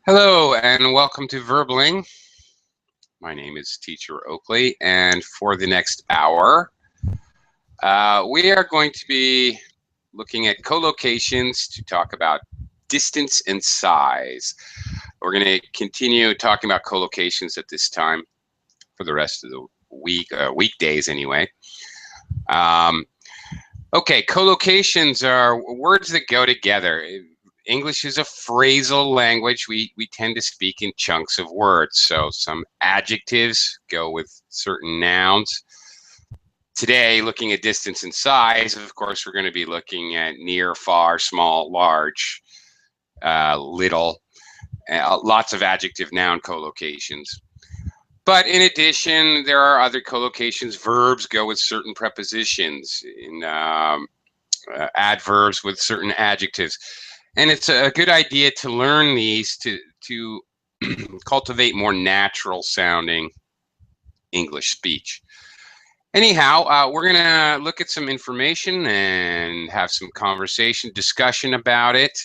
Hello and welcome to Verbling. My name is Teacher Oakley, and for the next hour, we are going to be looking at collocations to talk about distance and size. We're going to continue talking about collocations at this time for the rest of the week, weekdays anyway. Okay, collocations are words that go together. English is a phrasal language. We tend to speak in chunks of words. So some adjectives go with certain nouns. Today, looking at distance and size, of course, we're going to be looking at near, far, small, large, little, lots of adjective noun collocations. But in addition, there are other collocations. Verbs go with certain prepositions, in adverbs with certain adjectives. And it's a good idea to learn these to cultivate more natural sounding English speech. Anyhow, we're going to look at some information and have some conversation, discussion about it,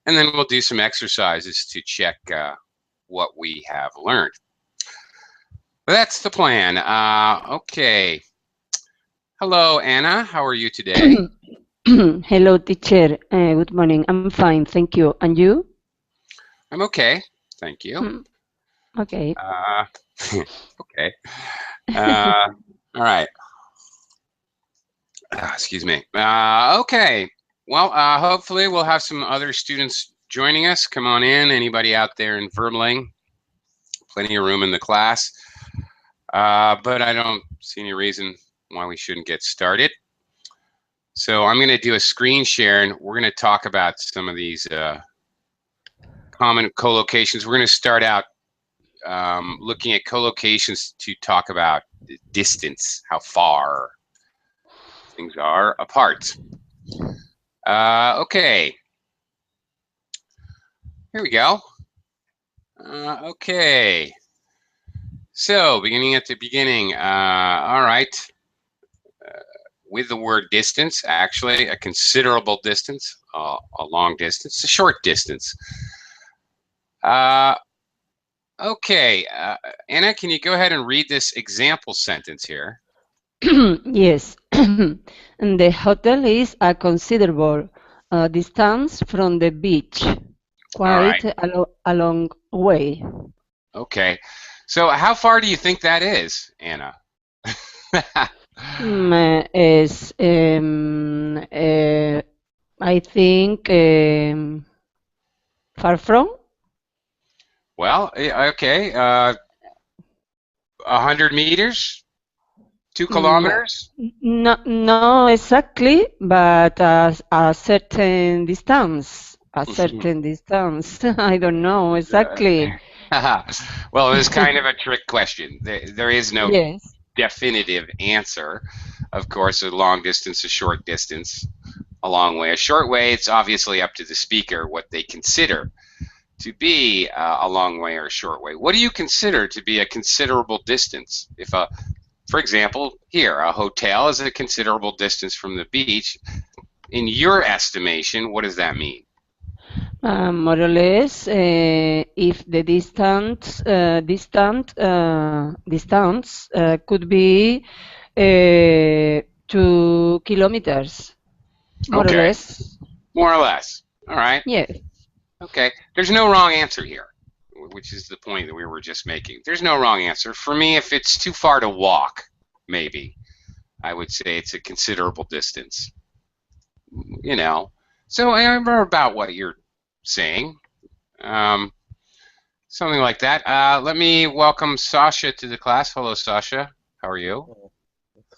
and then we'll do some exercises to check what we have learned. But that's the plan. Okay. Hello, Anna. How are you today? Hello, teacher. Good morning. I'm fine, thank you. And you? I'm okay. Thank you. Okay. Okay. All right. Excuse me. Okay. Well, hopefully we'll have some other students joining us. Come on in. Anybody out there in Verbling? Plenty of room in the class. But I don't see any reason why we shouldn't get started. So I'm going to do a screen share, and we're going to talk about some of these common collocations. We're going to start out looking at collocations to talk about distance, how far things are apart. Okay. Here we go. Okay. So beginning at the beginning. All right. With the word distance, actually a considerable distance, a long distance, a short distance. Okay, Anna, can you go ahead and read this example sentence here? Yes. And the hotel is a considerable distance from the beach, quite a long way. Okay, so how far do you think that is, Anna? I think far from? Well, okay, 100 meters? 2 kilometers? No, exactly, but a certain distance. A certain distance. I don't know exactly. Well, it was kind of a trick question. There is no definitive answer. Of course, a long distance, a short distance, a long way, a short way. It's obviously up to the speaker what they consider to be a long way or a short way. What do you consider to be a considerable distance? If for example, here, a hotel is a considerable distance from the beach. In your estimation, what does that mean? More or less, if the distance could be 2 kilometers, more or less. More or less. All right. Yes. Okay. There's no wrong answer here, which is the point that we were just making. There's no wrong answer. For me, if it's too far to walk, maybe, I would say it's a considerable distance. You know. So I remember about what you're saying. Something like that. Let me welcome Sasha to the class. Hello, Sasha. How are you?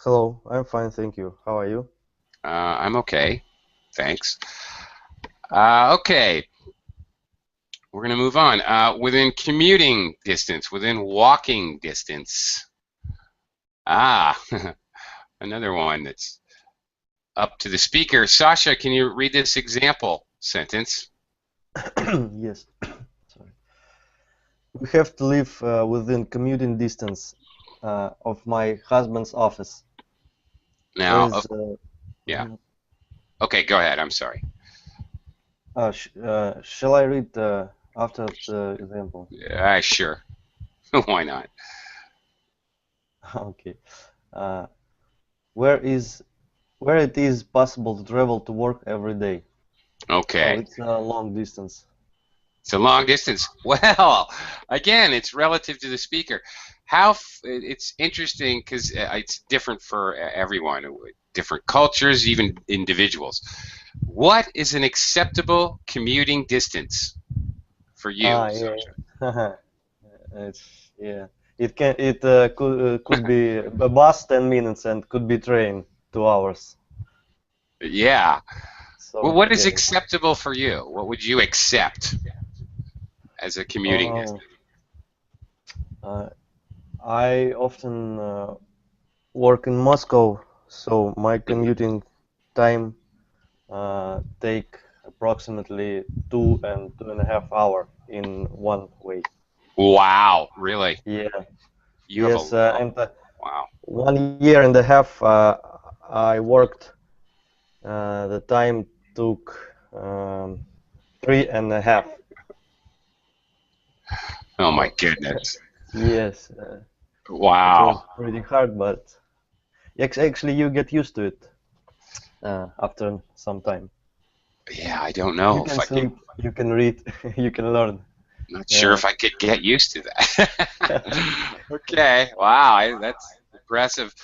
Hello, I'm fine, thank you. How are you? I'm okay. Thanks. Okay. We're going to move on. Within commuting distance, within walking distance. Another one that's up to the speaker. Sasha, can you read this example sentence? Yes. Sorry. We have to live within commuting distance of my husband's office. Now, yeah. Okay, go ahead. I'm sorry. Shall I read after the example. Sure. Why not? Okay. Uh, where it is possible to travel to work every day? So Okay. it's a long distance. It's a long distance. Well, again, it's relative to the speaker. It's interesting because it's different for everyone, different cultures, even individuals. What is an acceptable commuting distance for you, Ah, Sasha? yeah. It's yeah. Could be a bus 10 minutes and could be train 2 hours. Yeah. Well, So what is yeah. acceptable for you? What would you accept as a commuting Um, distance? uh, I often work in Moscow, so my Mhm. commuting time take approximately 2 and 2.5 hour in one way. Wow, really? Yeah. You have a Yes, long. and Wow. 1 year and a half I worked. The time took 3.5. Oh my So goodness. yes, it Wow. was pretty hard, but actually you get used to it after some time. Yeah, I don't You know if can I could. sleep, you can read, you can learn. Not sure Uh, if I could get used to that. Okay. Wow. That's impressive.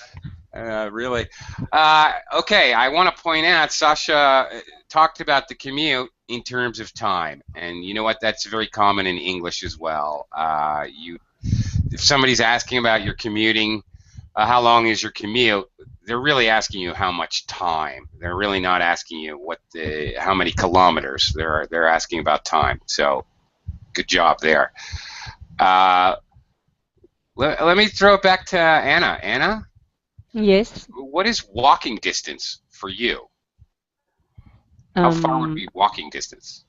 Really. Okay. I want to point out, Sasha talked about the commute in terms of time, and you know what? That's very common in English as well. If somebody's asking about your commuting, how long is your commute? They're really asking you how much time. They're really not asking you how many kilometers. They're asking about time. So good job there. Uh, let me throw it back to Anna. Anna, Yes. what is walking distance for you? How far would Um, be walking distance?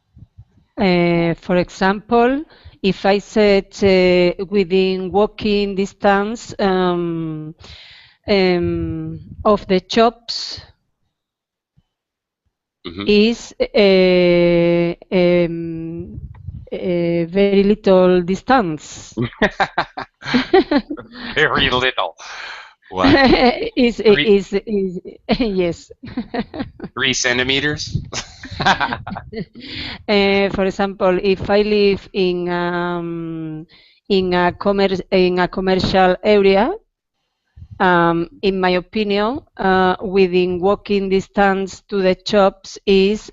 for example, if I said within walking distance of the shops Hmm. is very little distance. Very little. What? Three Is yes. 3 centimeters? For example, if I live in a commercial area, in my opinion, within walking distance to the shops is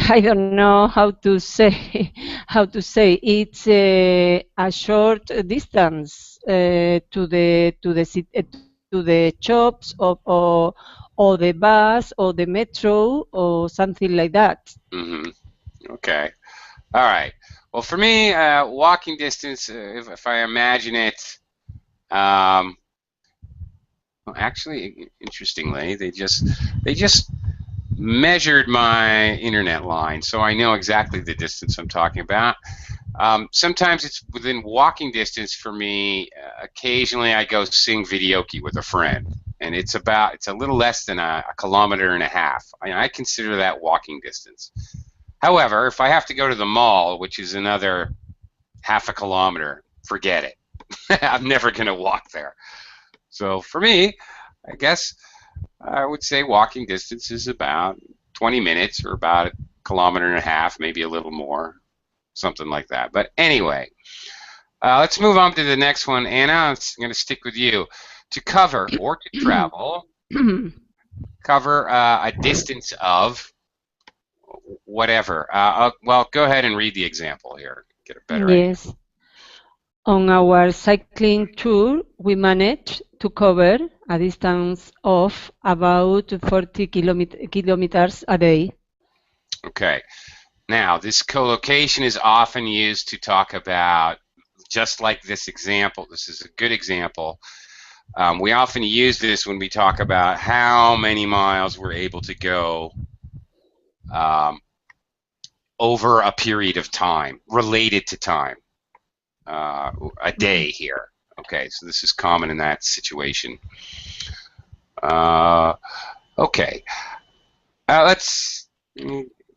I don't know how to say how to say it's a short distance to the shops or the bus or the metro or something like that. Hmm. Okay. All right. Well, for me, walking distance, if I imagine it, um, well, actually, interestingly, they just measured my internet line, so I know exactly the distance I'm talking about. Sometimes it's within walking distance for me. Occasionally, I go sing videoke with a friend, and it's a little less than a kilometer and a half. I consider that walking distance. However, if I have to go to the mall, which is another half a kilometer, forget it. I'm never going to walk there. So for me, I guess I would say walking distance is about 20 minutes or about a kilometer and a half, maybe a little more, something like that. But anyway, let's move on to the next one. Anna, I'm going to stick with you. To cover or to travel, cover a distance of whatever. Well, go ahead and read the example here. Get a better idea. Yes. On our cycling tour, we managed to cover a distance of about 40 kilometers a day. Okay. Now, this collocation is often used to talk about, just like this example, this is a good example. We often use this when we talk about how many miles we're able to go um, over a period of time, related to time, a day here. Okay, so this is common in that situation. Uh, okay, let's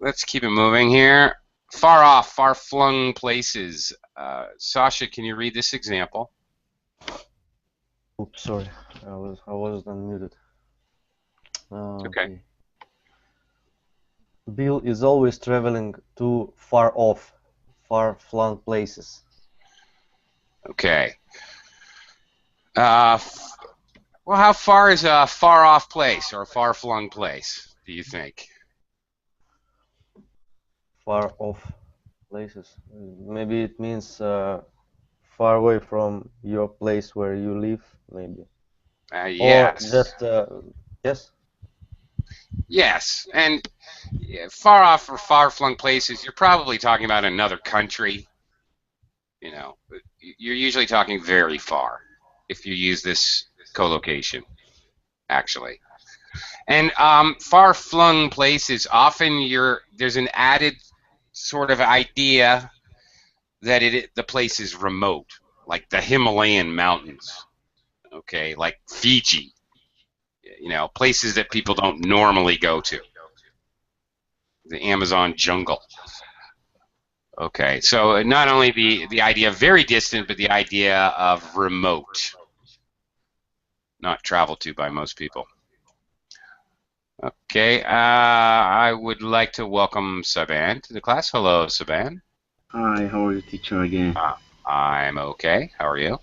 let's keep it moving here. Far off, far-flung places. Sasha, can you read this example? Oops, sorry, I was unmuted. Okay. Bill is always traveling to far off, far-flung places. Okay. Well, how far is a far-off place or a far-flung place, do you think? Far off places. Maybe it means far away from your place where you live, maybe. Or Yes. just, yes? Yes. And far off or far-flung places, you're probably talking about another country. You know, you're usually talking very far if you use this collocation, actually. And far-flung places, often there's an added sort of idea that the place is remote, like the Himalayan mountains, okay, like Fiji, you know, places that people don't normally go to, the Amazon jungle. Okay, so not only the idea of very distant, but the idea of remote, not traveled to by most people. Okay, I would like to welcome Saban to the class. Hello, Saban. Hi, how are you, teacher, again? I'm okay. How are you?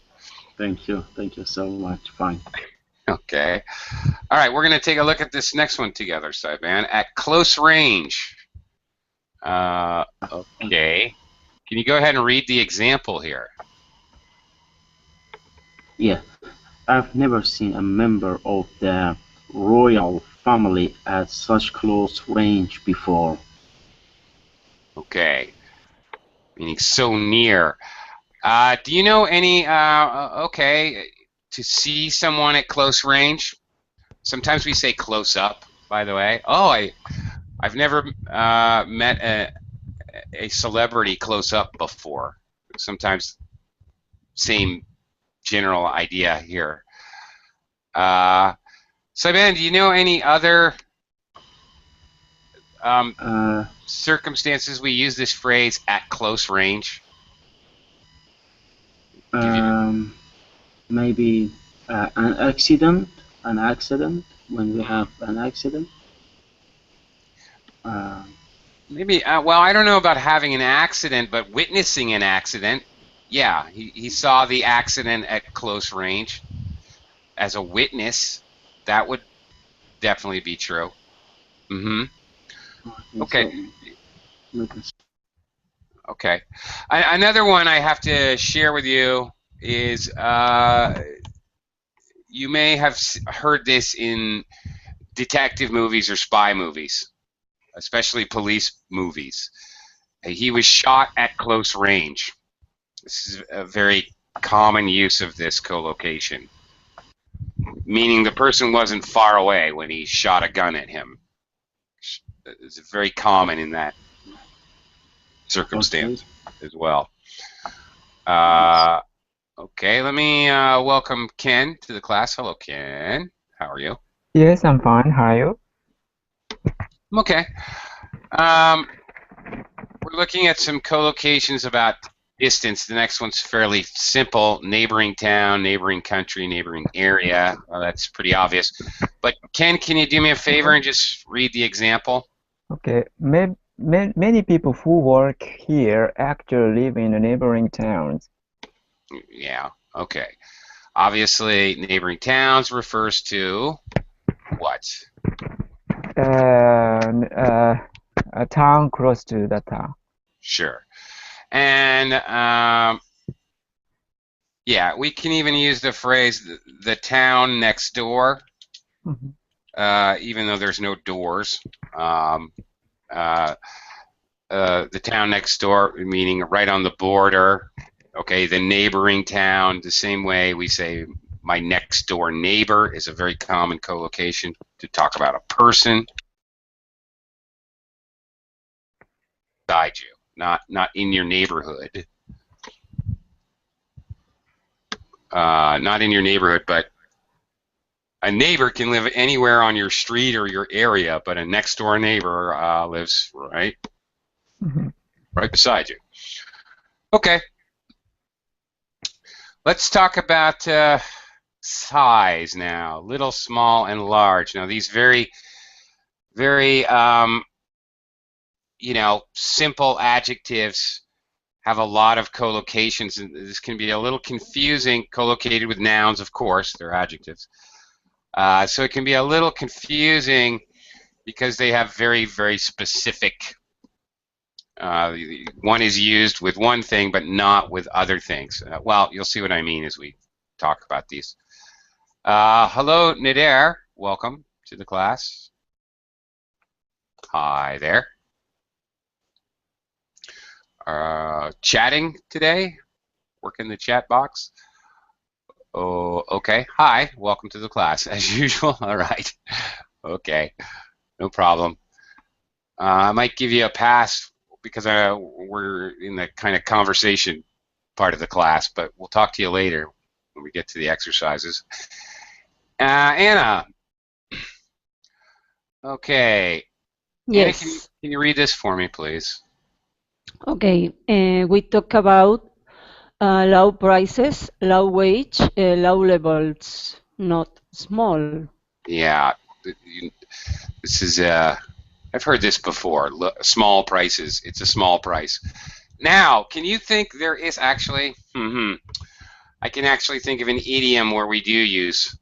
Thank you so much. Fine. Okay. All right, we're going to take a look at this next one together, Saban. At close range. Okay. Can you go ahead and read the example here? Yeah, I've never seen a member of the royal family at such close range before. Okay. Meaning so near. Do you know any, okay, to see someone at close range? Sometimes we say close up, by the way. Oh, I've never met a celebrity close up before. Sometimes same general idea here. Saban, do you know any other circumstances we use this phrase at close range? Maybe an accident, when we have an accident. Maybe, well, I don't know about having an accident, but witnessing an accident. Yeah, he saw the accident at close range. As a witness, that would definitely be true. Mm-hmm. Okay. Okay. Another one I have to share with you is you may have heard this in detective movies or spy movies, especially police movies. He was shot at close range. This is a very common use of this collocation, meaning the person wasn't far away when he shot a gun at him. It's very common in that circumstance as well. Okay, let me welcome Ken to the class. Hello, Ken. How are you? Yes, I'm fine. How are you? I'm okay. We're looking at some collocations about distance. The next one's fairly simple. Neighboring town, neighboring country, neighboring area. Well, that's pretty obvious. But Ken, can you do me a favor and just read the example? Okay. Many people who work here actually live in the neighboring towns. Yeah, okay. Obviously, neighboring towns refers to what? A town close to the town. Sure. And yeah, we can even use the phrase the town next door, even though there's no doors. The town next door, meaning right on the border. Okay, the neighboring town, the same way we say my next door neighbor is a very common collocation to talk about a person beside you, not in your neighborhood. Not in your neighborhood, but A neighbor can live anywhere on your street or your area, but a next door neighbor lives right beside you. Okay. Let's talk about size now. Little, small, and large. Now these very simple adjectives have a lot of collocations, and this can be a little confusing. Collocated with nouns, of course, they're adjectives. So it can be a little confusing because they have very, very specific. One is used with one thing, but not with other things. Well, you'll see what I mean as we talk about these. Hello, Nader. Welcome to the class. Hi there. Chatting today? Work in the chat box? Oh, okay. Hi, welcome to the class. As usual. All right. Okay, no problem. I might give you a pass because we're in the kind of conversation part of the class, but we'll talk to you later when we get to the exercises. Anna. Okay. Yes. Anna, can you read this for me, please? Okay. We talk about low prices, low wage, low levels, not small. Yeah. This is I've heard this before. Small prices. It's a small price. Now, can you think there is actually? I can actually think of an idiom where we do use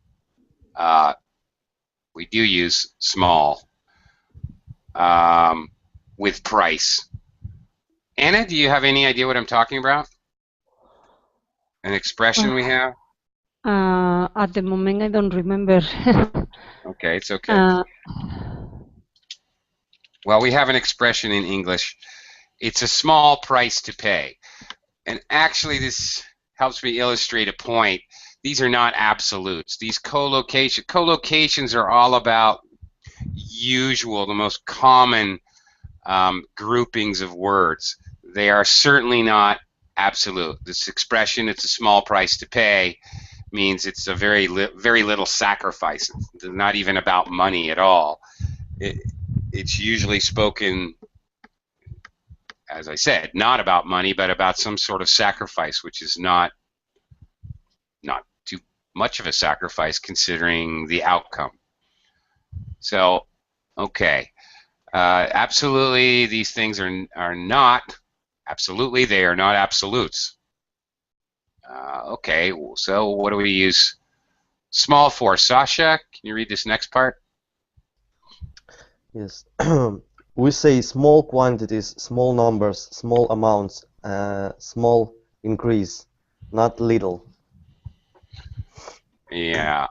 small with price. Anna, do you have any idea what I'm talking about? An expression we have? At the moment, I don't remember. Okay, it's okay. Well, we have an expression in English. It's a small price to pay. And actually, this helps me illustrate a point. These are not absolutes. These collocations are all about the most common groupings of words. They are certainly not absolute. This expression, it's a small price to pay, means it's a very little sacrifice. It's not even about money at all. It's usually spoken, as I said, not about money, but about some sort of sacrifice, which is not too much of a sacrifice considering the outcome. So, okay. Absolutely, these things are not absolutely. They are not absolutes. Okay, so what do we use small for? Sasha, can you read this next part? Yes. We say small quantities, small numbers, small amounts, small increase, not little. Yeah.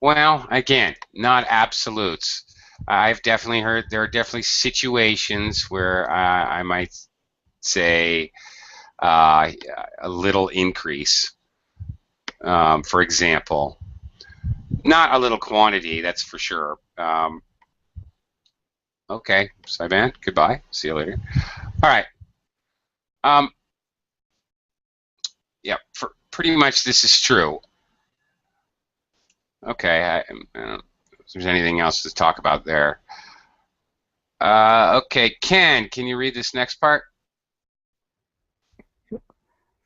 Well, again, not absolutes. I've definitely heard there are definitely situations where I might say a little increase. For example, not a little quantity, that's for sure. Okay, Saiban, goodbye. See you later. All right. Yeah, pretty much this is true. Okay, I don't know if there's anything else to talk about there. Okay, Ken, can you read this next part?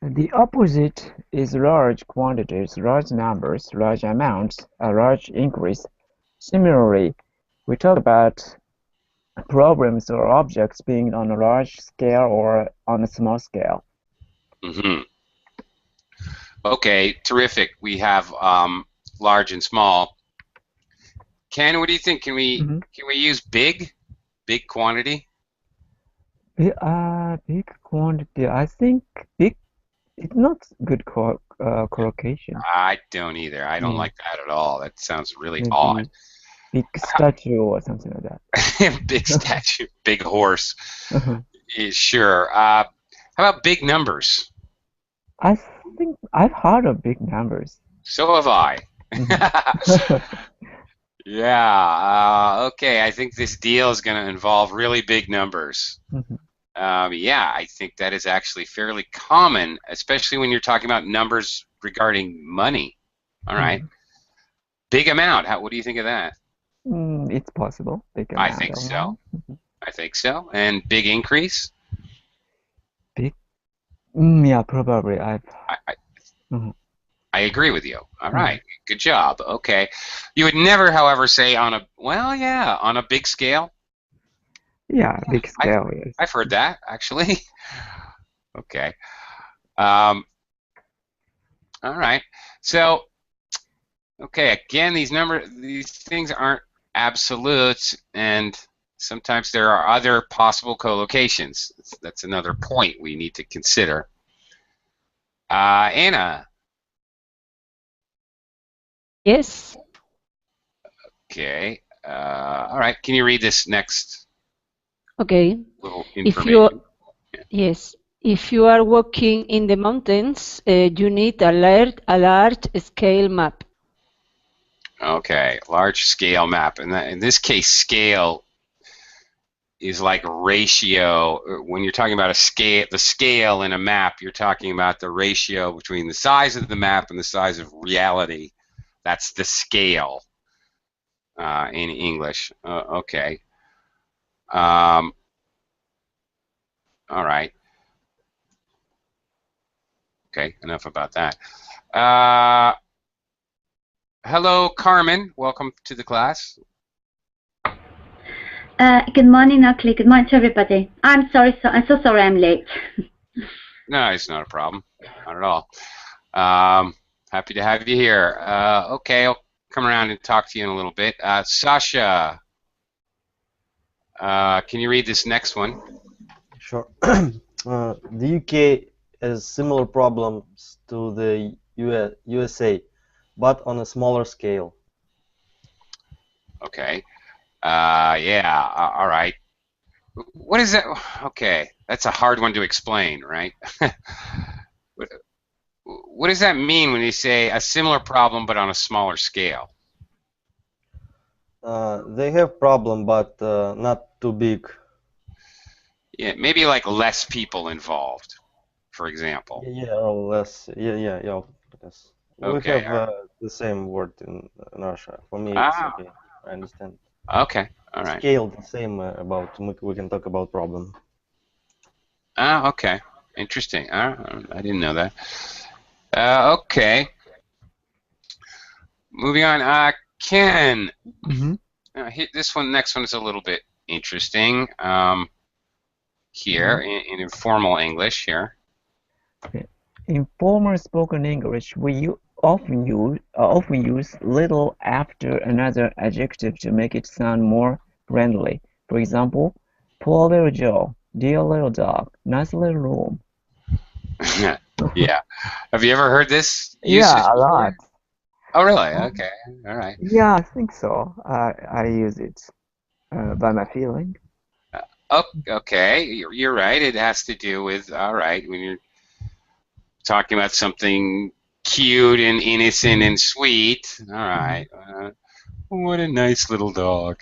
The opposite is large quantities, large numbers, large amounts, a large increase. Similarly, we talk about problems or objects being on a large scale or on a small scale. Mm-hmm. Okay, terrific. We have large and small. Ken, what do you think? Can we use big quantity? Big quantity. I think big. It's not good collocation. I don't either. I don't like that at all. That sounds really Maybe odd. big statue or something like that. Big statue, big horse. Yeah, sure. How about big numbers? I think I've heard of big numbers. So have I. Yeah. Okay. I think this deal is going to involve really big numbers. Yeah, I think that is actually fairly common, especially when you're talking about numbers regarding money. All right. Big amount. What do you think of that? It's possible. Big I amount think of so. money. I think so. And big increase? Big. Yeah, probably. I agree with you. All right. Good job. Okay. You would never, however, say on a, well, yeah, on a big scale. Yeah, big scale. Yes. I've heard that, actually. Okay. All right. So, okay, again, these things aren't absolutes, and sometimes there are other possible collocations. That's another point we need to consider. Anna. Yes. Okay. All right. Can you read this next Okay. little information? Yes. If you are walking in the mountains, you need a large scale map. Okay, large scale map, and in this case, scale is like ratio. When you're talking about the scale in a map, you're talking about the ratio between the size of the map and the size of reality. That's the scale in English. Okay. All right. Okay, enough about that. Hello, Carmen. Welcome to the class. Good morning, Oakley. Good morning to everybody. I'm so sorry I'm late. No, it's not a problem. Not at all. Happy to have you here. Okay, I'll come around and talk to you in a little bit. Sasha, can you read this next one? Sure. The UK has similar problems to the USA, but on a smaller scale. Okay. Yeah, all right. What is that? Okay, that's a hard one to explain, right? What does that mean when you say a similar problem but on a smaller scale? They have problem, but not too big. Yeah, maybe like less people involved, for example. Yeah, or less. Yeah. Yes. Okay. We have the same word in Russia. For me, it's okay. I understand. Okay. All right. Scale the same about. We can talk about problem. Okay. Interesting. I didn't know that. Okay. Moving on. Ken. This next one is a little bit interesting. Here in informal English here. In formal spoken English, we often use little after another adjective to make it sound more friendly. For example, poor little Joe, dear little dog, nice little room. Yeah. Have you ever heard this usage Yeah, a lot. Oh, really? Okay. All right. Yeah, I think so. I use it by my feeling. Okay. You're right. It has to do with, all right, when you're talking about something cute and innocent and sweet. All right. What a nice little dog.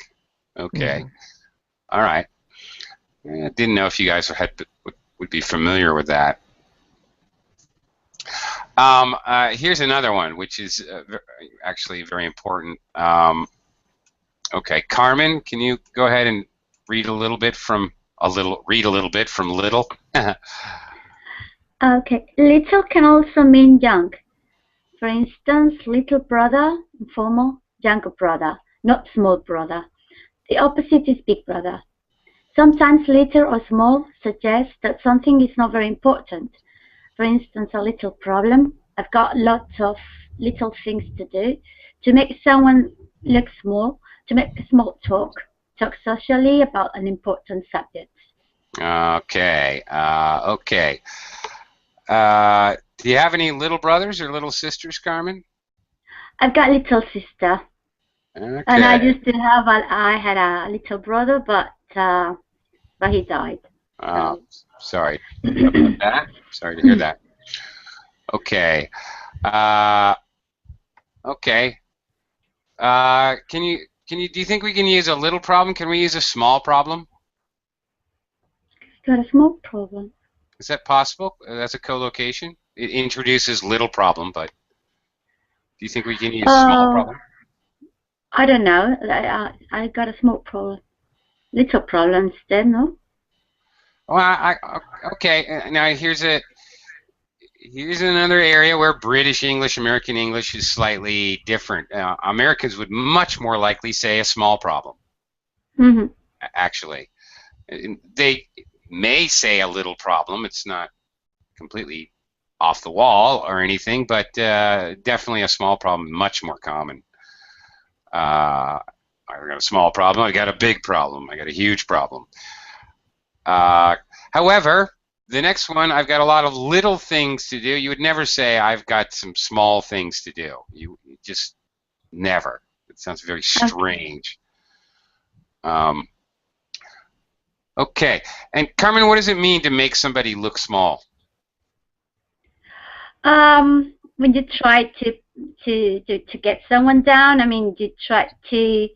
Okay. Yeah. All right. I didn't know if you guys would be familiar with that. Here's another one, which is actually very important. Okay, Carmen, can you go ahead and read a little bit from little? Okay, little can also mean young. For instance, little brother, informal, younger brother, not small brother. The opposite is big brother. Sometimes little or small suggests that something is not very important. For instance, a little problem. I've got lots of little things to do. To make someone look small, to make small talk socially about an important subject. Okay. Okay. Do you have any little brothers or little sisters, Carmen? I've got a little sister. Okay. And I used to have I had a little brother, but he died. Oh, sorry about that. Sorry to hear that. Okay. Okay. Do you think we can use a little problem? Can we use a small problem? Got a small problem. Is that possible? That's a collocation? It introduces little problem, but do you think we can use small problem? I don't know. I got a small problem. Little problem instead, no? Well, okay. Now here's another area where British English, American English is slightly different. Americans would much more likely say a small problem. Mm-hmm. Actually, they may say a little problem. It's not completely off the wall or anything, but definitely a small problem, much more common. I got a small problem. I got a big problem. I got a huge problem. However, the next one, I've got a lot of little things to do. You would never say I've got some small things to do. You just never. It sounds very strange. Okay. And Carmen, what does it mean to make somebody look small? When you try to get someone down, I mean, you try to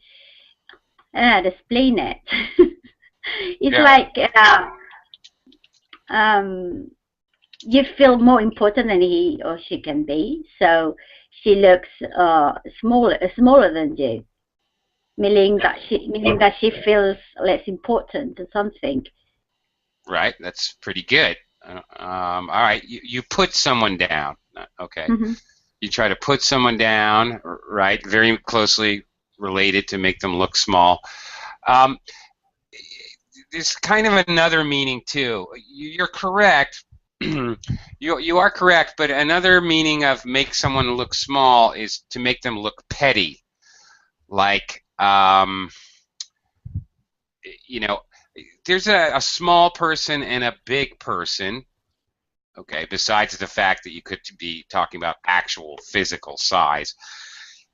explain it. It's like you feel more important than he or she can be, so she looks smaller than you, meaning that she feels less important or something. Right, that's pretty good. All right, you put someone down. Okay, you try to put someone down, right? Very closely related to make them look small. There's kind of another meaning too. You're correct. You are correct, but another meaning of make someone look small is to make them look petty. Like, you know, there's a small person and a big person. Okay, besides the fact that you could be talking about actual physical size.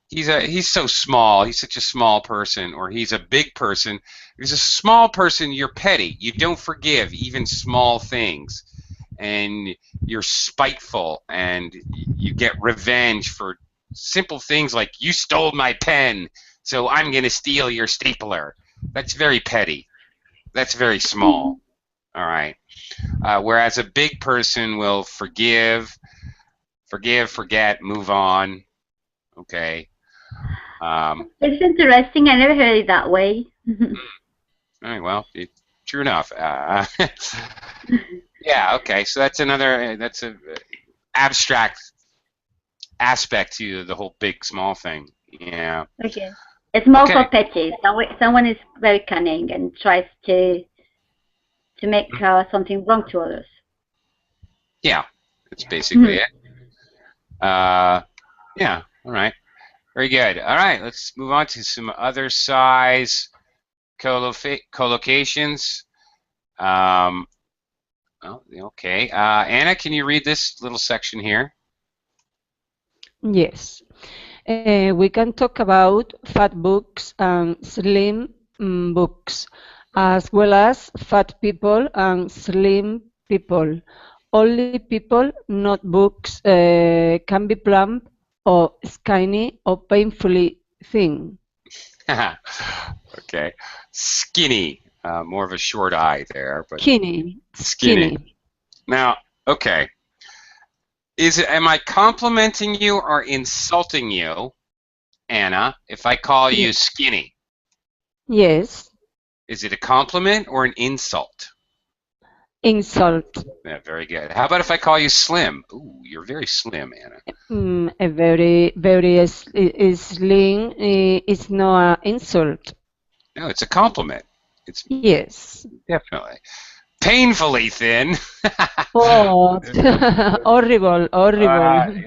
He's so small. He's such a small person, or he's a big person. If he's a small person, you're petty. You don't forgive even small things, and you're spiteful, and you get revenge for simple things like you stole my pen, so I'm going to steal your stapler. That's very petty. That's very small. All right. Whereas a big person will forgive, forget, move on. Okay. It's interesting. I never heard it that way. All right, well, true enough. Yeah, okay. So that's that's a abstract aspect to the whole big small thing. Yeah. Okay. It's more for petty. Someone is very cunning and tries to make something wrong to others. Yeah, that's basically it. Yeah. All right. Very good. All right, let's move on to some other size collocations. Okay. Anna, can you read this little section here? Yes. We can talk about fat books and slim books, as well as fat people and slim people. Only people, not books, can be plump or skinny or painfully thin. Okay. Skinny. More of a short eye there, but skinny. Now, okay. Am I complimenting you or insulting you, Anna, if I call you skinny? Yes. Is it a compliment or an insult? Insult. Yeah, very good. How about if I call you slim? Ooh, you're very slim, Anna. A very slim is not an insult. No, it's a compliment. Yes. Definitely. Painfully thin. Oh, horrible.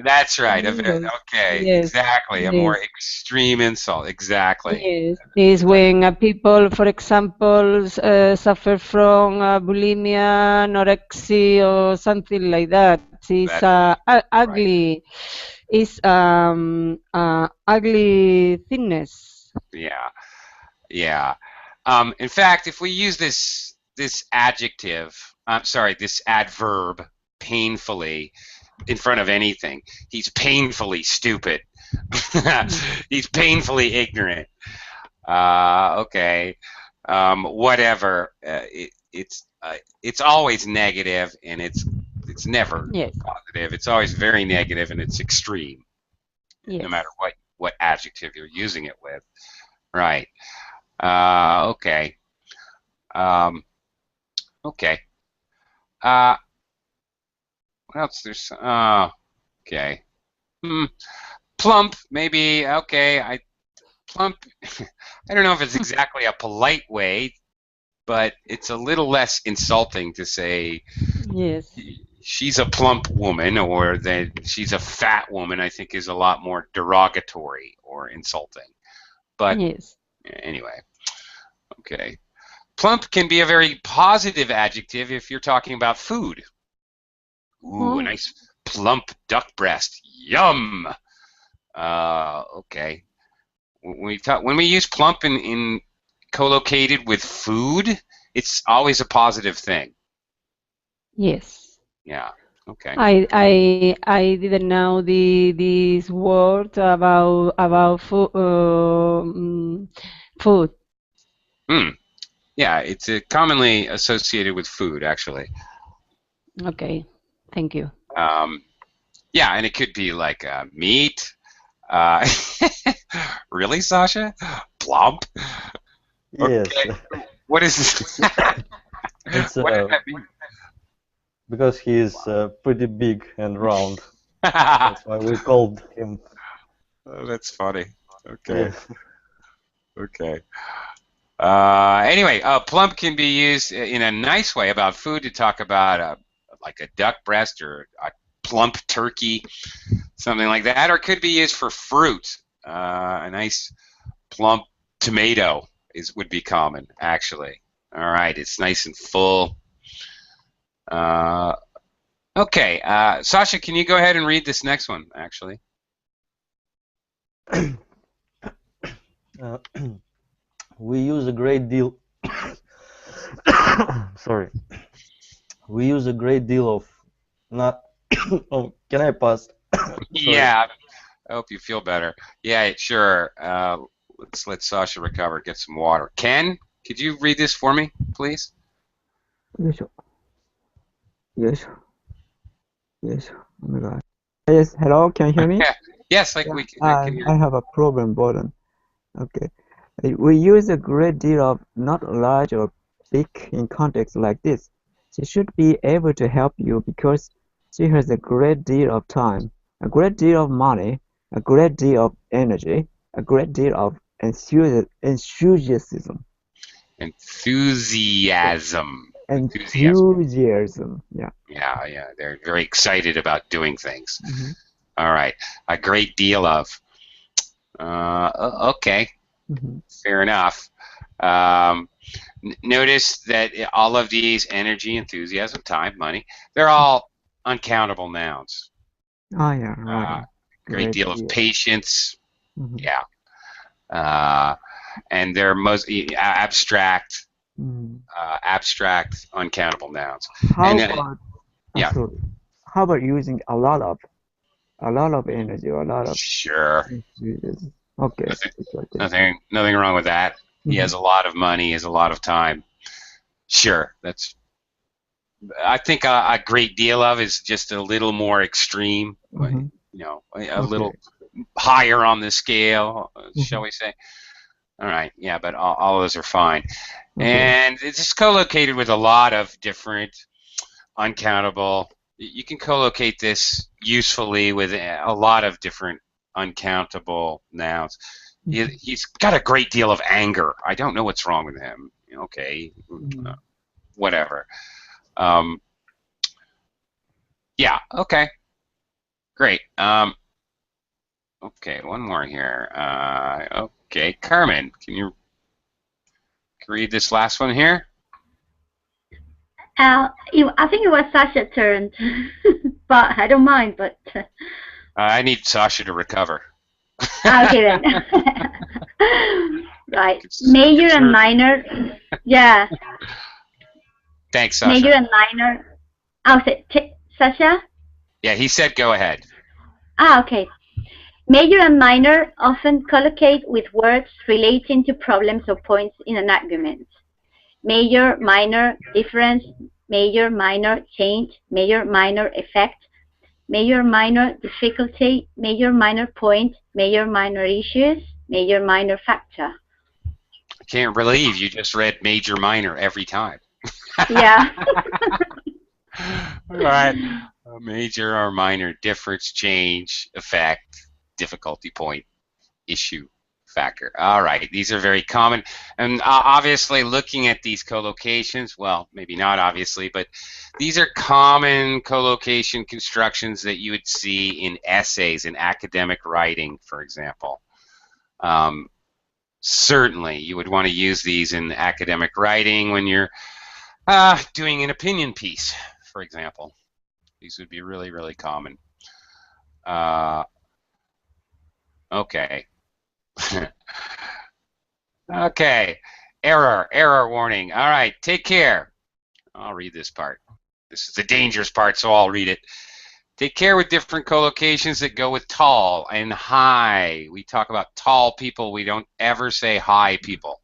That's right. Okay, yes. Exactly. A more extreme insult. Exactly. Yes. Is when people, for example, suffer from bulimia, anorexia, or something like that. It's ugly. Right. It's ugly thinness. Yeah. In fact, if we use this adjective, this adverb, painfully, in front of anything, he's painfully stupid. He's painfully ignorant. Okay. Whatever. It's always negative, and it's It's never Yes. positive. It's always very negative, and it's extreme, Yes. no matter what adjective you're using it with. Right. Okay. Okay. What else? There's okay. Plump, maybe. Okay. Plump. I don't know if it's exactly a polite way, but it's a little less insulting to say Yes. she's a plump woman or that she's a fat woman. I think is a lot more derogatory or insulting. But Yes. anyway, okay. Plump can be a very positive adjective if you're talking about food. Ooh, a nice plump duck breast. Yum. Okay. When we use plump in collocated with food, it's always a positive thing. Yes. Yeah. Okay. I didn't know this word about food. Yeah, it's commonly associated with food, actually. Okay, thank you. Yeah, and it could be like meat. Really, Sasha? Plump? Yes. Okay. What is this? It's What does that mean? because he is pretty big and round. That's why we called him. Oh, that's funny. Okay. Yeah. Okay. Anyway, plump can be used in a nice way about food to talk about like a duck breast or a plump turkey, something like that, or it could be used for fruit. A nice plump tomato would be common, actually. All right, it's nice and full. Okay, Sasha, can you go ahead and read this next one, actually? We use a great deal. Sorry. We use a great deal of not. Oh, can I pass? Yeah, I hope you feel better. Yeah, sure. Let's let Sasha recover, get some water. Ken, could you read this for me, please? よいしょ。よいしょ。よいしょ。Oh my God. Yes, hello, can you hear me? Yeah. Yes, like we can hear I have a problem button. Okay. We use a great deal of not large or big in context like this. She should be able to help you because she has a great deal of time, a great deal of money, a great deal of energy, a great deal of enthusiasm. Enthusiasm. Enthusiasm. Yeah. Yeah. They're very excited about doing things. Mm-hmm. All right. A great deal of. Okay. Mm-hmm. Fair enough. Notice that all of these energy, enthusiasm, time, money, they're all uncountable nouns. Oh, yeah, right. Great deal of patience. Mm-hmm. Yeah. And they're mostly abstract, uncountable nouns. How about using a lot of energy or a lot of Sure. enthusiasm? Okay. Nothing wrong with that. Mm-hmm. He has a lot of money, he has a lot of time. Sure, I think a great deal of is just a little more extreme. Mm-hmm. You know, a little higher on the scale, shall we say? All right, yeah, but all those are fine. Okay. And it's just co-located with a lot of different uncountable. You can co-locate this usefully with a lot of different uncountable nouns. He's got a great deal of anger. I don't know what's wrong with him. Okay, whatever. Yeah, okay. Great. Okay, one more here. Okay, Carmen, can you read this last one here? I think it was Sasha's turn, but I don't mind. But I need Sasha to recover. Okay then. Right. Major and minor. Yeah. Thanks, Sasha. Major and minor. Oh, Sasha? Yeah, he said go ahead. Okay. Major and minor often collocate with words relating to problems or points in an argument. Major, minor, difference, major, minor, change, major, minor, effect, major, minor, difficulty, major, minor, point, major, minor issues, major, minor, factor. I can't believe you just read major, minor every time. Yeah. All right. A major or minor, difference, change, effect, difficulty, point, issue, factor. All right, these are very common. And obviously looking at these collocations, well, maybe not obviously, but these are common collocation constructions that you would see in essays, in academic writing, for example. Certainly, you would want to use these in academic writing when you're doing an opinion piece, for example. These would be really, really common. Okay. Okay. Error warning. All right, take care. I'll read this part. This is the dangerous part, so I'll read it. Take care with different collocations that go with tall and high. We talk about tall people. We don't ever say high people.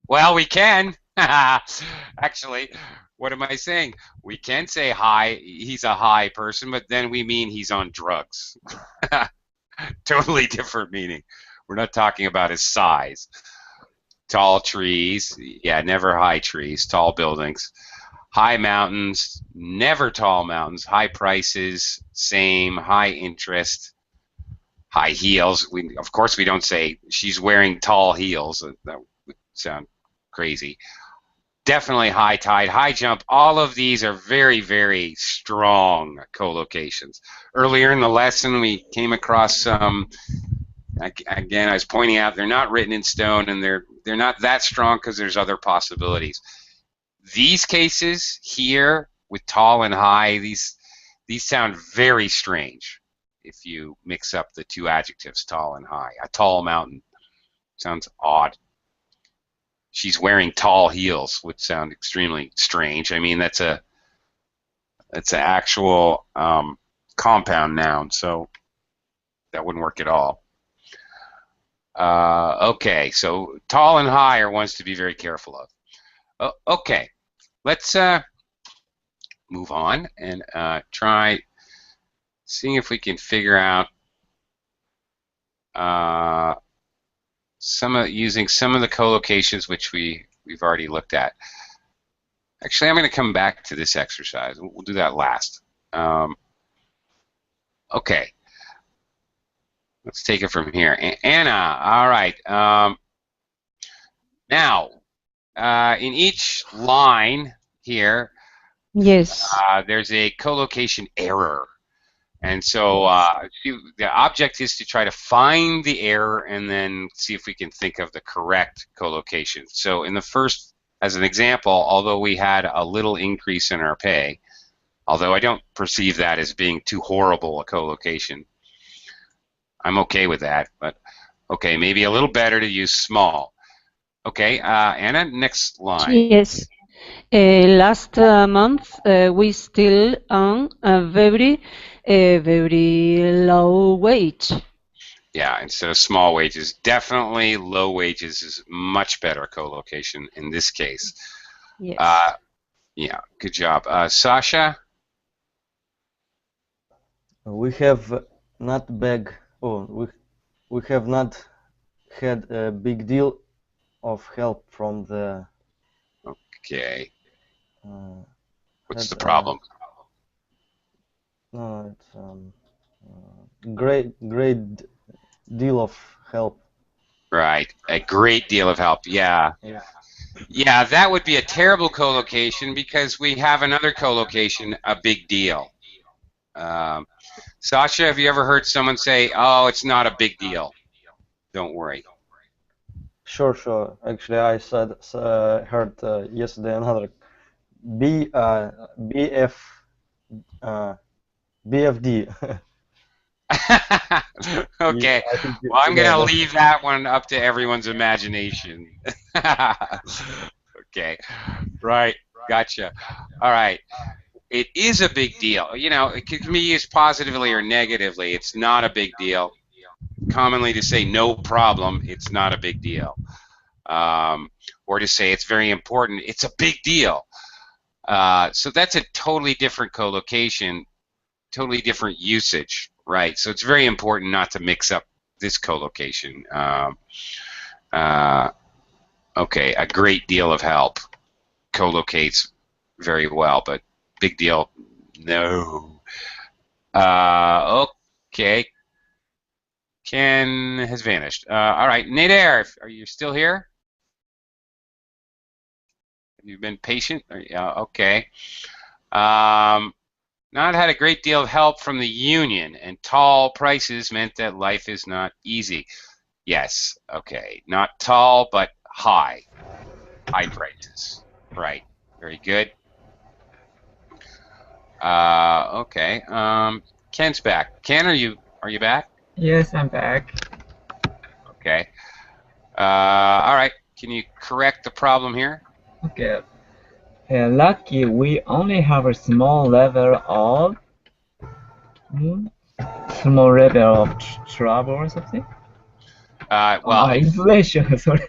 Well, we can. Actually, what am I saying? We can say high. He's a high person, but then we mean he's on drugs. Totally different meaning. We're not talking about his size. Tall trees, yeah, never high trees. Tall buildings. High mountains, never tall mountains. High prices, same. High interest, high heels. Of course, we don't say she's wearing tall heels. That would sound crazy. Definitely high tide, high jump. All of these are very, very strong collocations. Earlier in the lesson, we came across some. Again, I was pointing out they're not written in stone, and they're not that strong because there's other possibilities. These cases here with tall and high, these sound very strange if you mix up the two adjectives, tall and high. A tall mountain sounds odd. She's wearing tall heels would sound extremely strange. I mean, that's an actual compound noun, so that wouldn't work at all. Okay, so tall and high are ones to be very careful of. Okay, let's move on and try seeing if we can figure out using some of the collocations which we've already looked at. Actually, I'm going to come back to this exercise. We'll do that last. Okay. Let's take it from here. Anna, all right. Now, in each line here, Yes. there's a collocation error. And so the object is to try to find the error and then see if we can think of the correct collocation. So in the first, as an example, although we had a little increase in our pay, although I don't perceive that as being too horrible a collocation, I'm okay with that, but okay, maybe a little better to use small. Okay, Anna, next line. Yes. Last month we still on a very low wage. Yeah, instead of small wages, definitely low wages is much better collocation in this case. Yes. Yeah, good job. Sasha? We have not beg. Oh, we have not had a big deal of help from the. Okay. What's the had, problem? No, it's great deal of help. Right, a great deal of help. Yeah. Yeah, that would be a terrible collocation because we have another collocation, a big deal. Sasha, have you ever heard someone say, "Oh, it's not a big deal. Don't worry"? Sure. Actually, I heard yesterday another BFD. Okay. Yeah, Well, I'm going to leave that one up to everyone's imagination. Okay. Right. Gotcha. All right. It is a big deal. You know, it can be used positively or negatively. It's not a big deal. Commonly to say no problem, it's not a big deal. Or to say it's very important, it's a big deal. So that's a totally different collocation, totally different usage, right? So it's very important not to mix up this collocation. Okay, a great deal of help collocates very well, but big deal, no. Okay, Ken has vanished. All right, Nader, are you still here? Have you been patient? Okay. Not had a great deal of help from the union, and tall prices meant that life is not easy. Yes, okay, not tall, but high prices. Right, very good. Okay, Ken's back. Ken, are you back? Yes, I'm back. Okay. All right, can you correct the problem here? Okay. Lucky we only have a small level of trouble or something. Well, inflation. Sorry,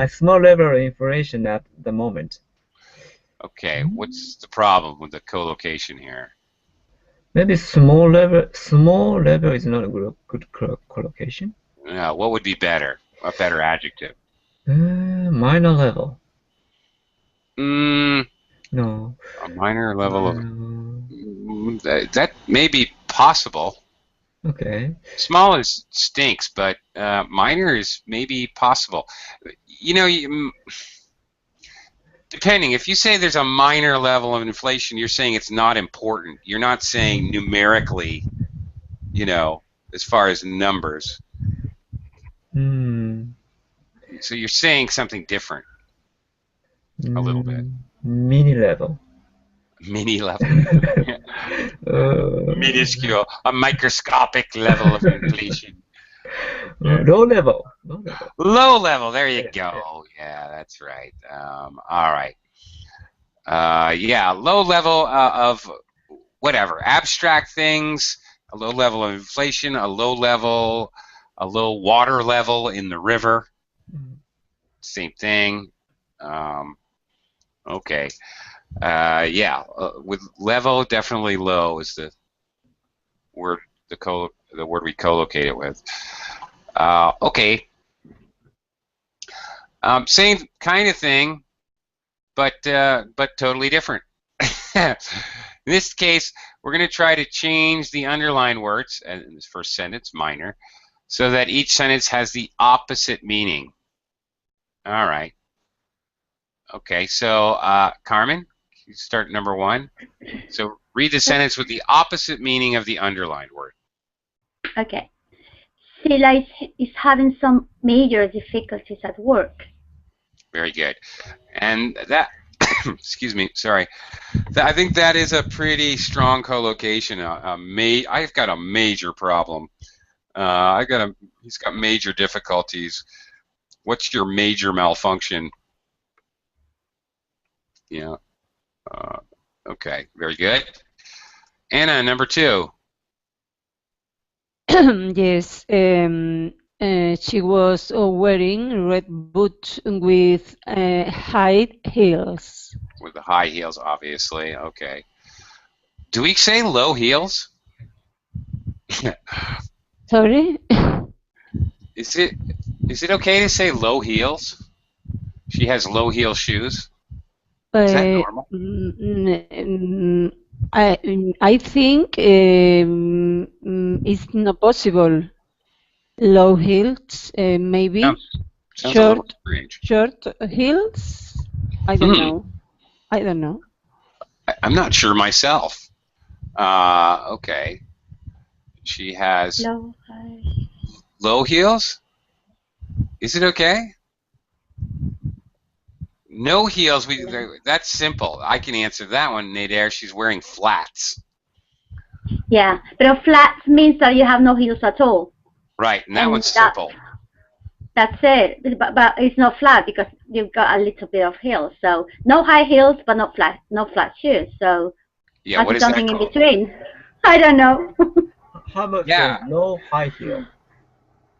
small level of inflation at the moment. Okay, what's the problem with the collocation here? Maybe small level is not a good collocation. What would be better? A better adjective? Minor level. No. A minor level of that may be possible. Okay. Small is stinks, but minor is maybe possible. You know, depending. If you say there's a minor level of inflation, you're saying it's not important. You're not saying numerically, you know, as far as numbers. So you're saying something different. A little bit. Mini level. Mini level. Minuscule. A microscopic level of inflation. Low level. Low level. There you go. Yeah, that's right. All right. Yeah, low level of whatever. Abstract things. A low level of inflation. A low water level in the river. Same thing. Okay. Yeah, with level, definitely low is the word we collocate it with. Okay. Same kind of thing, but totally different. In this case, we're going to try to change the underlined words in this first sentence, minor, so that each sentence has the opposite meaning. All right. Okay, so Carmen, you start number 1. So read the sentence with the opposite meaning of the underlined word. Okay. Sheila is having some major difficulties at work. Very good. And that, excuse me, sorry. I think that is a pretty strong collocation. I've got a major problem. He's got major difficulties. What's your major malfunction? Yeah. Okay, very good. Anna, number 2. Yes, she was wearing red boots with high heels. With the high heels, obviously. Okay. Do we say low heels? Sorry? Is it okay to say low heels? She has low heel shoes. Is that normal? I think it's not possible. Low heels, maybe. Sounds a little strange. Short heels? I don't know. I don't know. I'm not sure myself. Okay. She has low heels? Is it okay? No heels. That's simple. I can answer that one, Nader. She's wearing flats. Yeah, but flats means that you have no heels at all. Right, and that one's simple. That's it. But it's not flat because you've got a little bit of heels. So no high heels, but no flat shoes. So yeah, what is something in between. I don't know. How about no high heel?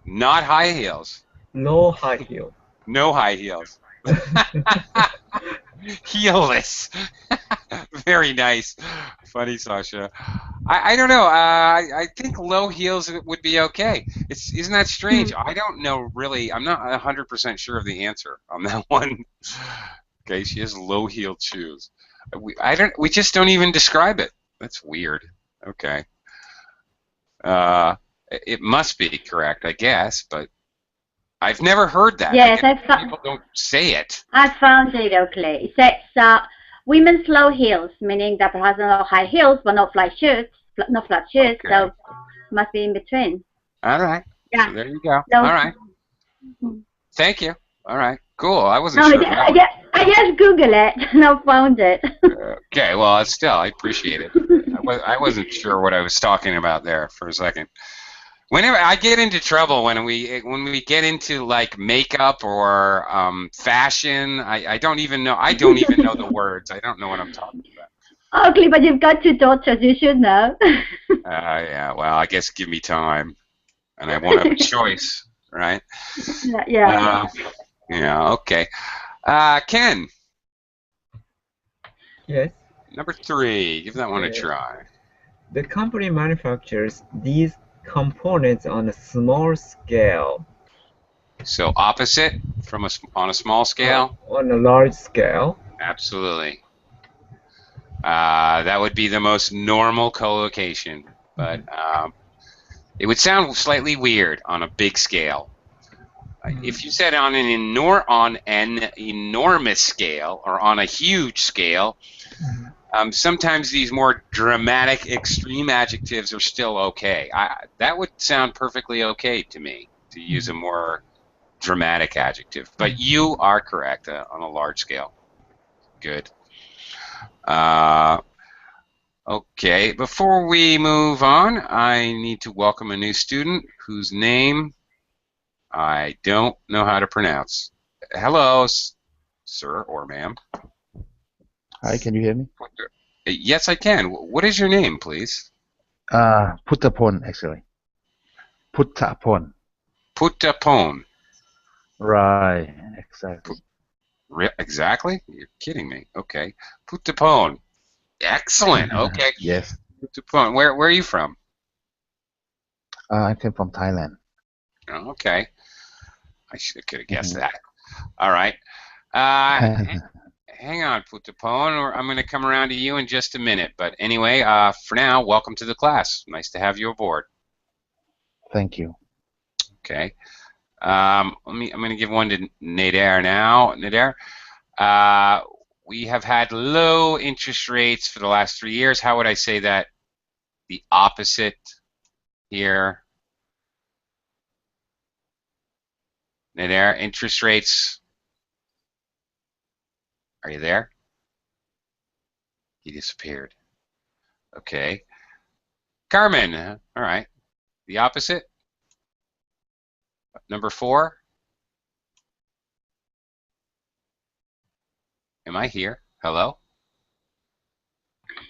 Not high heels. No high heel. No high heels. Heelless. Very nice. Funny, Sasha. I don't know. I think low heels would be okay. Isn't that strange? I don't know really. I'm not 100% sure of the answer on that one. Okay, she has low-heeled shoes. We just don't even describe it. That's weird. Okay. It must be correct, I guess, but I've never heard that. Yes, people don't say it. I found it. Okay, it says women's low heels, meaning that has no high heels but no flat shoes, Okay. so must be in between. All right. Yeah. So there you go. No. All right. Thank you. All right. Cool. I wasn't sure. I just Googled it and I found it. Okay. Well, still, I appreciate it. I wasn't sure what I was talking about there for a second. Whenever I get into trouble when we get into like makeup or fashion, I don't even know. I don't even know the words. I don't know what I'm talking about. Okay, but you've got 2 daughters. You should know. Yeah. Well, I guess give me time, and I won't have a choice, right? Yeah. Yeah. Okay. Ken. Yes. Number 3. Give that one a try. The company manufactures these components on a small scale. So opposite from on a small scale? On a large scale. Absolutely. That would be the most normal collocation, but it would sound slightly weird on a big scale. If you said on an enormous scale or on a huge scale, sometimes these more dramatic, extreme adjectives are still okay. That would sound perfectly okay to me, to use a more dramatic adjective. But you are correct on a large scale. Good. Okay, before we move on, I need to welcome a new student whose name I don't know how to pronounce. Hello, sir or ma'am. Hi, can you hear me? Yes, I can. What is your name, please? Puttapon, actually. Puttapon. Puttapon. Right, exactly. Exactly? You're kidding me. Okay. Puttapon. Excellent. Okay. Yes. Puttapon. Where are you from? I came from Thailand. Oh, okay. I could have guessed that. All right. Hang on, Puttapon, or I'm going to come around to you in just a minute. But anyway, for now, welcome to the class. Nice to have you aboard. Thank you. Okay. I'm going to give one to Nader now. Nader, we have had low interest rates for the last 3 years. How would I say that? The opposite here. Nader, interest rates. Are you there? He disappeared. Okay. Carmen, all right. The opposite? Number 4? Am I here? Hello?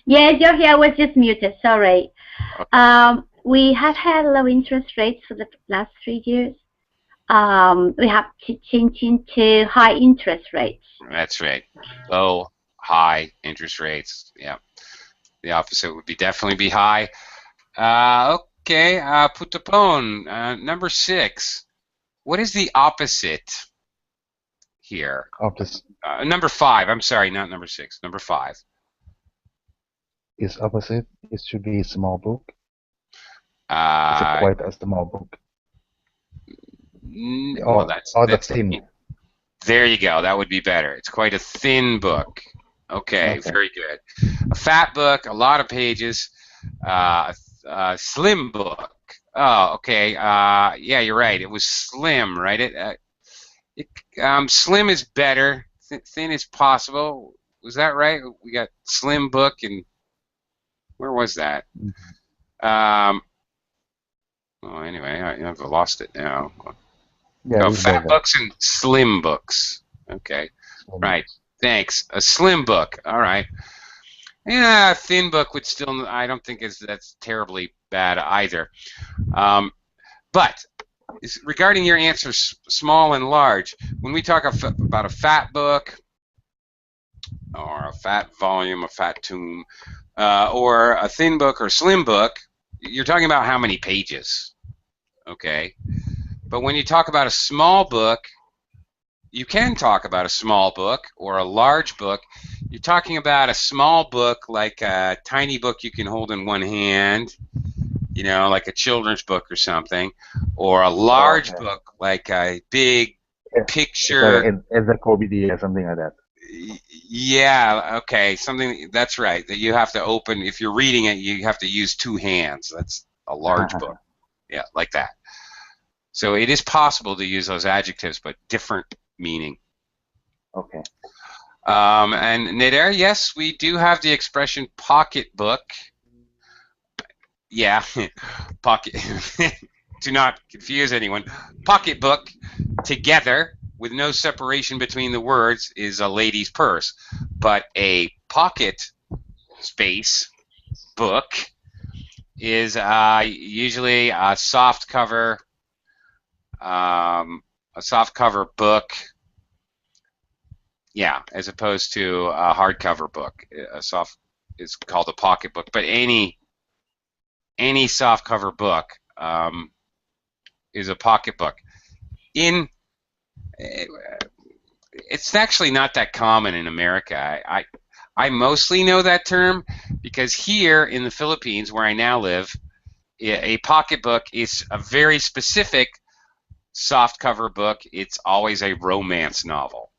Yes, you're here. I was just muted. Sorry. Okay. We have had low interest rates for the last 3 years. We have to change into high interest rates. That's right. Low, high interest rates. Yeah. The opposite would definitely be high. Okay. Puttapon, number 6. What is the opposite here? Opposite Number 5. I'm sorry, not number 6. Number 5. is opposite. It should be a small book. Is it quite a small book? Well, that's thin. There you go. That would be better. It's quite a thin book. Okay, very good. A fat book, a lot of pages. Slim book. Oh, okay. Yeah, you're right. It was slim, right? Slim is better. Thin is possible. Was that right? We got slim book, and where was that? Well, anyway, I've lost it now. Yeah, fat books and slim books. Okay, right. Thanks. A slim book. All right. Yeah, a thin book would still. I don't think that's terribly bad either. But regarding your answers, small and large, when we talk about a fat book, or a fat volume, a fat tome, or a thin book or slim book, you're talking about how many pages, okay? But when you talk about a small book, you can talk about a small book or a large book. You're talking about a small book like a tiny book you can hold in one hand, you know, like a children's book or something, or a large book like a big picture. Encyclopedia, something like that. Yeah, okay, something, that's right, that you have to open. If you're reading it, you have to use two hands. That's a large book. Yeah, like that. So it is possible to use those adjectives, but different meaning. Okay. And Nader, yes, we do have the expression pocketbook. Yeah, pocket. Do not confuse anyone. Pocketbook together with no separation between the words is a lady's purse, but a pocket space book is usually a soft cover book. Yeah, as opposed to a hardcover book. A soft is called a pocket book, but any soft cover book is a pocket book. It's actually not that common in America. I mostly know that term because here in the Philippines, where I now live, a pocketbook is a very specific soft cover book. It's always a romance novel.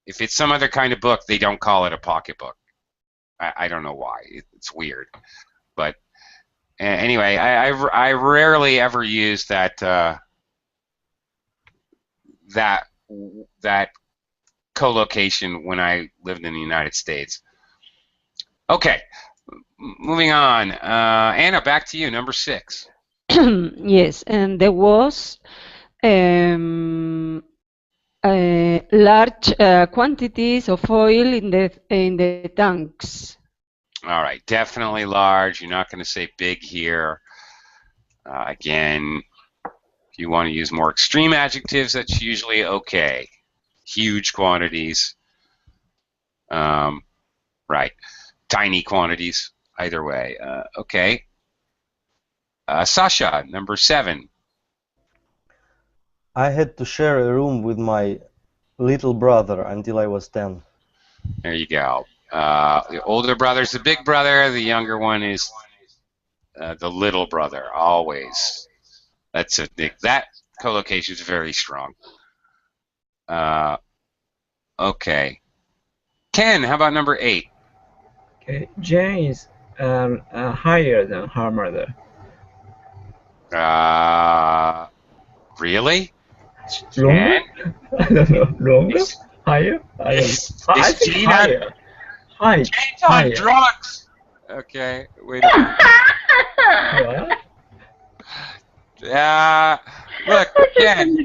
If it's some other kind of book, they don't call it a pocketbook. I don't know why. It's weird. But anyway, I rarely ever use that collocation when I lived in the United States. Okay, moving on. Anna, back to you, number 6. Yes, and there was large quantities of oil in the tanks. All right, definitely large. You're not going to say big here. Again, if you want to use more extreme adjectives, that's usually okay. Huge quantities. Right. Tiny quantities. Either way. Okay. Sasha, number 7. I had to share a room with my little brother until I was 10. There you go. The older brother's the big brother. The younger one is the little brother. Always. That's that collocation is very strong. Okay. Ken, how about number 8? Okay, Jane is higher than her mother. Really? Longer? I don't know. Longer? Higher? I think higher. Jane's on drugs. Okay, wait a minute. What? Look, Ken.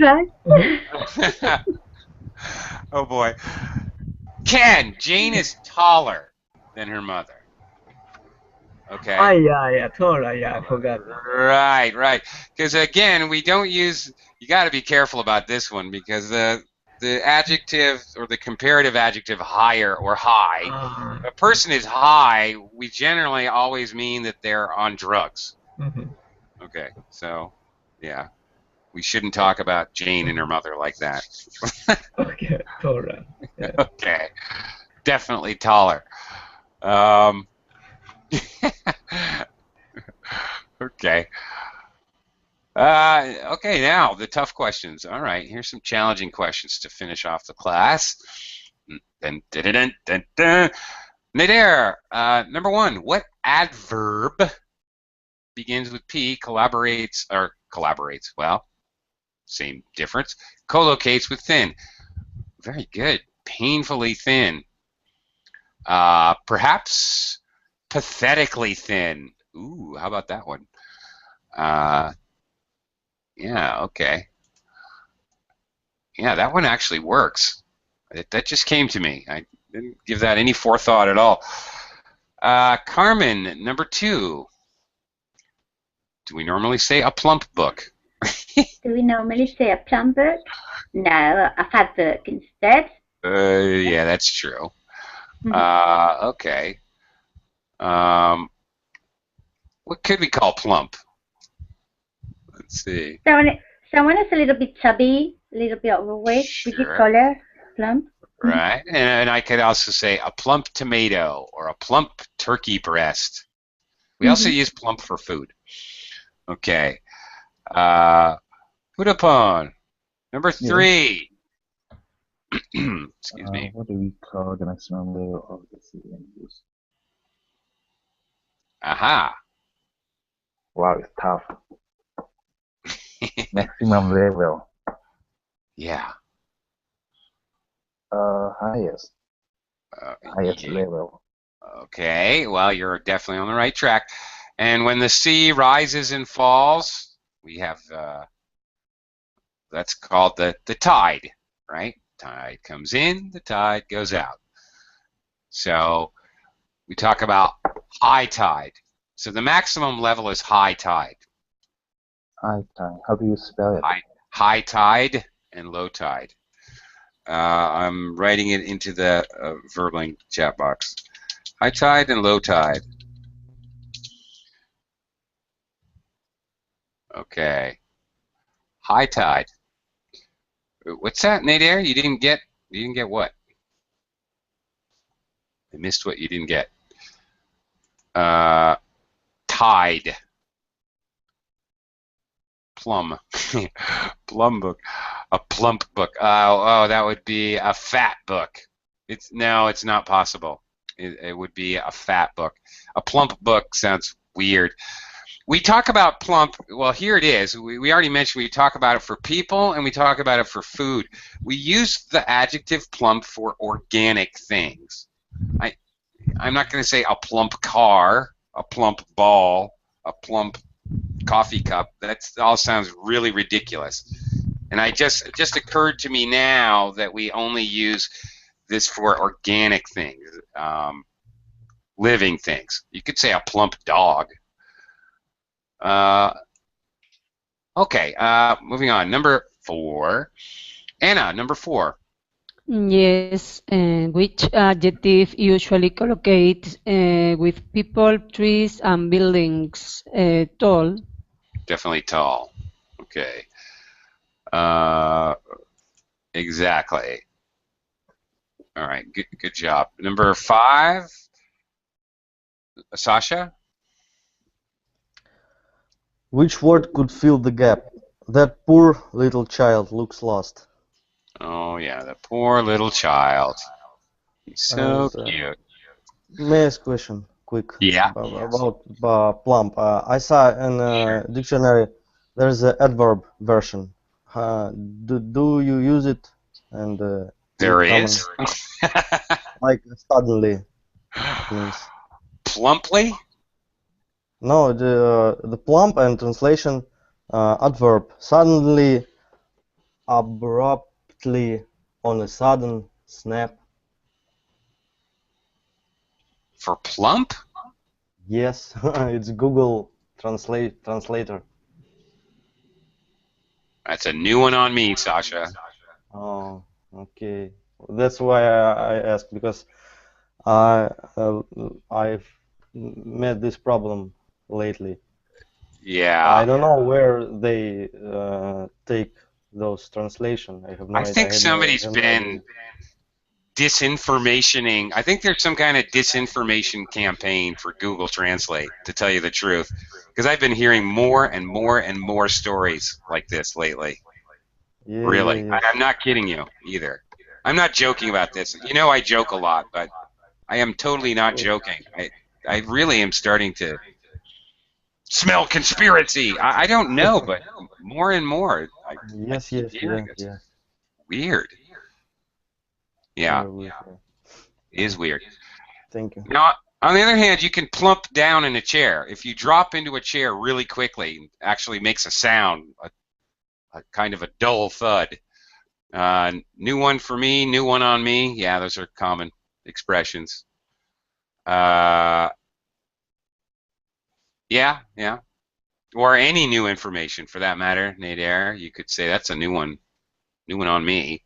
Oh boy. Ken, Jane is taller than her mother. Okay. Yeah, taller. Yeah, I forgot. Right. Because again, we don't use. You got to be careful about this one because the adjective or the comparative adjective higher or high. If a person is high, we generally always mean that they're on drugs. Mm-hmm. Okay, so yeah, we shouldn't talk about Jane and her mother like that. Okay, taller. Yeah. Okay, definitely taller. Okay. Okay, now the tough questions. All right, here's some challenging questions to finish off the class. Dun, dun, dun, dun, dun. Nader, number 1, what adverb begins with P, collaborates, well, same difference, collocates with thin? Very good. Painfully thin. Perhaps pathetically thin. Ooh, how about that one? Yeah, okay. Yeah, that one actually works. That just came to me. I didn't give that any forethought at all. Carmen, number 2. Do we normally say a plump book? Do we normally say a plump book? No, a fat book instead. Yeah, that's true. Okay. What could we call plump? Let's see. Someone is a little bit chubby, a little bit overweight. Sure. Would you call it plump? Right, and I could also say a plump tomato or a plump turkey breast. We also use plump for food. Okay. Put upon. Number 3. Excuse me. What do we call the maximum level of the city English? Aha. Wow, it's tough. Maximum level. Yeah. Highest. Highest level. Okay, well, you're definitely on the right track. And when the sea rises and falls, we have, that's called the tide, right? Tide comes in, the tide goes out. So we talk about high tide. So the maximum level is high tide. High tide. How do you spell it? High tide and low tide. I'm writing it into the Verbling chat box. High tide and low tide. Okay. High tide. What's that, Nader? You didn't get what? I missed what you didn't get. Tide. Plum. Plum book. A plump book. Oh, that would be a fat book. No, it's not possible. It would be a fat book. A plump book sounds weird. We talk about plump. Well, here it is. We already mentioned we talk about it for people and we talk about it for food. We use the adjective plump for organic things. I'm not going to say a plump car, a plump ball, a plump coffee cup. That all sounds really ridiculous. And it just occurred to me now that we only use this for organic things, living things. You could say a plump dog. Okay, moving on. Number 4. Anna, number 4. Yes, which adjective usually collocates with people, trees, and buildings? Tall. Definitely tall. Okay. Exactly. All right, good job. Number 5, Sasha? Which word could fill the gap? That poor little child looks lost. Oh, yeah, the poor little child. He's so cute. May I ask a question, quick? Yeah. About plump. I saw in a dictionary there's an adverb version. Do you use it? And there is? Like suddenly, it means. Plumply? No, the plump and translation adverb. Suddenly, abruptly, on a sudden, snap. For plump? Yes, it's Google translator. That's a new one on me, Sasha. Oh, okay. That's why I asked, because I've met this problem lately. Yeah. I don't know where they take those translation. I have no idea. I think somebody's been disinformationing. I think there's some kind of disinformation campaign for Google Translate, to tell you the truth, because I've been hearing more and more and more stories like this lately. Yeah, really. yeah, yes. I'm not kidding you either. I'm not joking about this. You know I joke a lot, but I am totally not joking. I really am starting to smell conspiracy. I don't know, but more and more. Yes. Weird. Yeah. Weird. It is weird. Thank you. Now, on the other hand, you can plump down in a chair. If you drop into a chair really quickly, it actually makes a sound, a kind of a dull thud. New one for me, new one on me. Yeah, those are common expressions. Yeah. Or any new information for that matter, Nader. You could say that's a new one on me.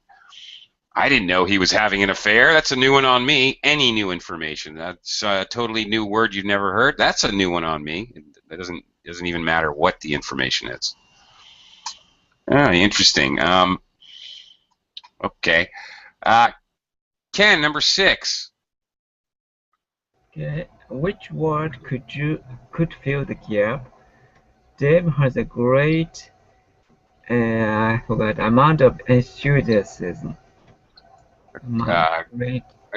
I didn't know he was having an affair. That's a new one on me. Any new information. That's a totally new word you've never heard. That's a new one on me. That doesn't even matter what the information is. Oh, interesting. Okay. Ken, number 6. Okay. Which word could fill the gap? Dave has a great I forgot amount of enthusiasm. A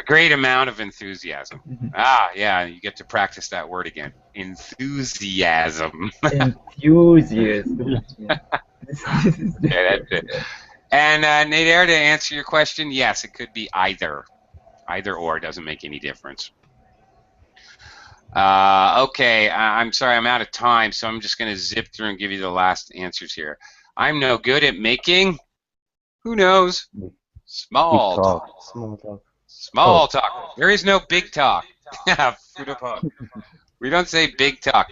great amount of enthusiasm. Mm-hmm. Yeah, you get to practice that word again. Enthusiasm. Enthusiasm. Yeah. Okay, that's it. And Nader, to answer your question, yes, it could be either. Either or, doesn't make any difference. Okay, I'm sorry, I'm out of time, so I'm just going to zip through and give you the last answers here. I'm no good at making, who knows, small talk. Small talk. Small talk. There is no big talk. We don't say big talk.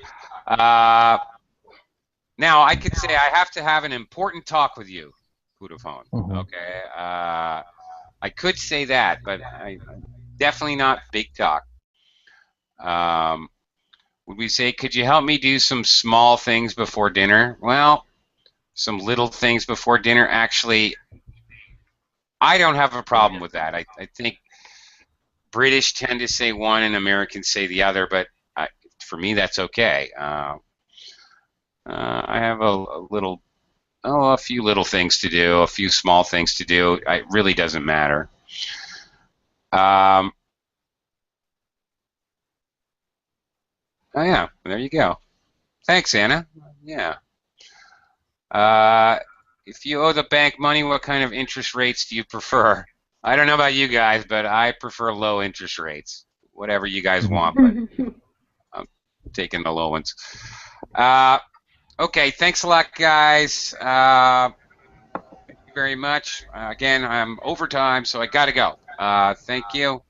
Now, I could say I have to have an important talk with you, Vodafone. Okay. I could say that, but definitely not big talk. Would we say, could you help me do some small things before dinner? Well, some little things before dinner. Actually, I don't have a problem with that. I think British tend to say one and Americans say the other, but for me, that's okay. I have a few little things to do, a few small things to do. It really doesn't matter. Oh yeah, there you go. Thanks, Anna. Yeah. If you owe the bank money, what kind of interest rates do you prefer? I don't know about you guys, but I prefer low interest rates. Whatever you guys want, but I'm taking the low ones. Okay, thanks a lot, guys. Thank you very much. Again, I'm over time, so I got to go. Thank you.